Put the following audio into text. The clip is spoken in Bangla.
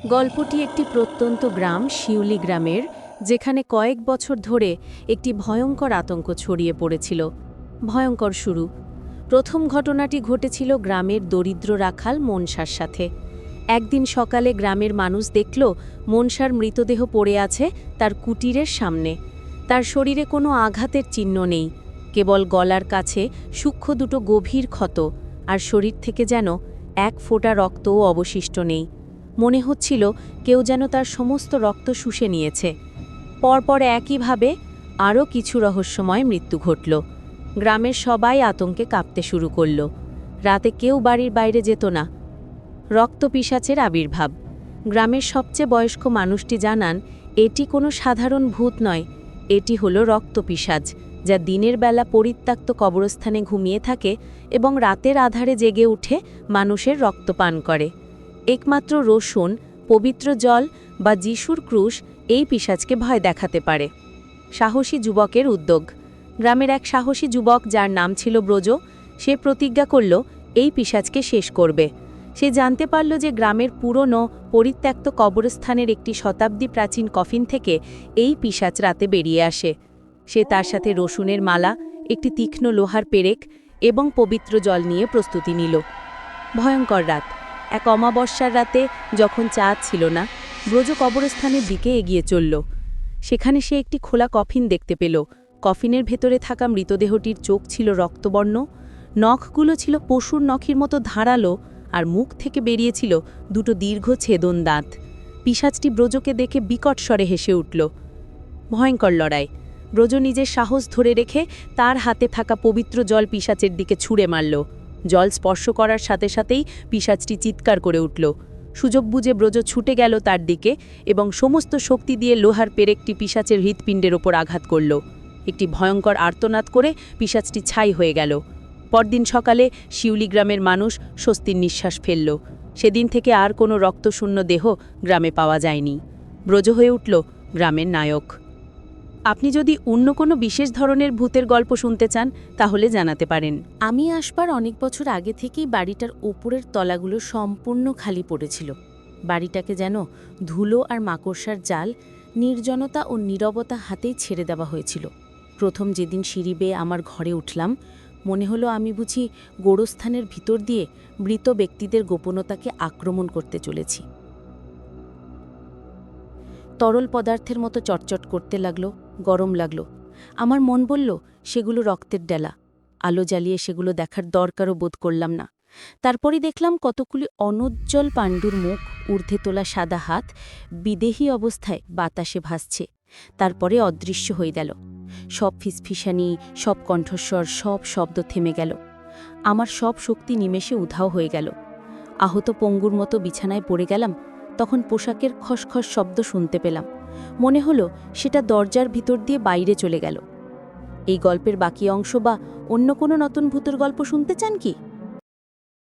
গল্পটি একটি প্রত্যন্ত গ্রাম শিউলি গ্রামের, যেখানে কয়েক বছর ধরে একটি ভয়ঙ্কর আতঙ্ক ছড়িয়ে পড়েছিল। ভয়ঙ্কর শুরু। প্রথম ঘটনাটি ঘটেছিল গ্রামের দরিদ্র রাখাল মনসার সাথে। একদিন সকালে গ্রামের মানুষ দেখল মনসার মৃতদেহ পড়ে আছে তার কুটিরের সামনে। তার শরীরে কোনো আঘাতের চিহ্ন নেই, কেবল গলার কাছে সূক্ষ্ম দুটো গভীর ক্ষত, আর শরীর থেকে যেন এক ফোঁটা রক্তও অবশিষ্ট নেই। মনে হচ্ছিল কেউ যেন তার সমস্ত রক্ত শুষে নিয়েছে। পরপর একইভাবে আরও কিছু রহস্যময় মৃত্যু ঘটল। গ্রামের সবাই আতঙ্কে কাঁপতে শুরু করল। রাতে কেউ বাড়ির বাইরে যেত না। রক্তপিশাচের আবির্ভাব। গ্রামের সবচেয়ে বয়স্ক মানুষটি জানান, এটি কোনো সাধারণ ভূত নয়, এটি হলো রক্তপিশাচ, যা দিনের বেলা পরিত্যক্ত কবরস্থানে ঘুমিয়ে থাকে এবং রাতের আধারে জেগে উঠে মানুষের রক্ত পান করে। একমাত্র রসুন, পবিত্র জল বা যিশুর ক্রুশ এই পিশাচকে ভয় দেখাতে পারে। সাহসী যুবকের উদ্যোগ। গ্রামের এক সাহসী যুবক, যার নাম ছিল ব্রজ, সে প্রতিজ্ঞা করল এই পিশাচকে শেষ করবে। সে জানতে পারল যে গ্রামের পুরনো পরিত্যক্ত কবরস্থানের একটি শতাব্দী প্রাচীন কফিন থেকে এই পিশাচ রাতে বেরিয়ে আসে। সে তার সাথে রসুনের মালা, একটি তীক্ষ্ণ লোহার পেরেক এবং পবিত্র জল নিয়ে প্রস্তুতি নিল। ভয়ঙ্কর রাত। এক অমাবস্যার রাতে, যখন চাঁদ ছিল না, ব্রজ কবরস্থানের দিকে এগিয়ে চলল। সেখানে সে একটি খোলা কফিন দেখতে পেল। কফিনের ভেতরে থাকা মৃতদেহটির চোখ ছিল রক্তবর্ণ, নখগুলো ছিল পশুর নখের মতো ধারালো, আর মুখ থেকে বেরিয়েছিল দুটো দীর্ঘ ছেদন দাঁত। পিশাচটি ব্রজকে দেখে বিকট স্বরে হেসে উঠল। ভয়ঙ্কর লড়াই। ব্রজ নিজের সাহস ধরে রেখে তার হাতে থাকা পবিত্র জল পিশাচের দিকে ছুঁড়ে মারল। জল স্পর্শ করার সাথে সাথেই পিশাচটি চিৎকার করে উঠল। সুযোগ বুঝে ব্রজ ছুটে গেল তার দিকে এবং সমস্ত শক্তি দিয়ে লোহার পেরেকটি পিশাচের হৃৎপিণ্ডের ওপর আঘাত করল। একটি ভয়ঙ্কর আর্তনাদ করে পিশাচটি ছাই হয়ে গেল। পরদিন সকালে শিউলি গ্রামের মানুষ স্বস্তির নিঃশ্বাস ফেলল। সেদিন থেকে আর কোনো রক্তশূন্য দেহ গ্রামে পাওয়া যায়নি। ব্রজ হয়ে উঠল গ্রামের নায়ক। আপনি যদি অন্য কোনো বিশেষ ধরনের ভূতের গল্প শুনতে চান, তাহলে জানাতে পারেন। আমি আসবার অনেক বছর আগে থেকেই বাড়িটার ওপরের তলাগুলো সম্পূর্ণ খালি পড়েছিল। বাড়িটাকে যেন ধুলো আর মাকড়সার জাল, নির্জনতা ও নীরবতা হাতেই ছেড়ে দেওয়া হয়েছিল। প্রথম যেদিন সিঁড়ি বেয়ে আমার ঘরে উঠলাম, মনে হলো আমি বুঝি গোরস্থানের ভিতর দিয়ে মৃত ব্যক্তিদের গোপনতাকে আক্রমণ করতে চলেছি। তরল পদার্থের মতো চটচট করতে লাগলো, গরম লাগলো। আমার মন বলল সেগুলো রক্তের ডেলা। আলো জ্বালিয়ে সেগুলো দেখার দরকারও বোধ করলাম না। তারপরই দেখলাম কতগুলি অনুজ্জ্বল পাণ্ডুর মুখ, ঊর্ধ্বে তোলা সাদা হাত বিদেহী অবস্থায় বাতাসে ভাসছে। তারপরে অদৃশ্য হয়ে গেল। সব ফিসফিসানি, সব কণ্ঠস্বর, সব শব্দ থেমে গেল। আমার সব শক্তি নিমেষে উধাও হয়ে গেল। আহত পঙ্গুর মতো বিছানায় পড়ে গেলাম। তখন পোশাকের খসখস শব্দ শুনতে পেলাম। মনে হলো সেটা দরজার ভিতর দিয়ে বাইরে চলে গেল। এই গল্পের বাকি অংশ বা অন্য কোনো নতুন ভূতের গল্প শুনতে চান কি?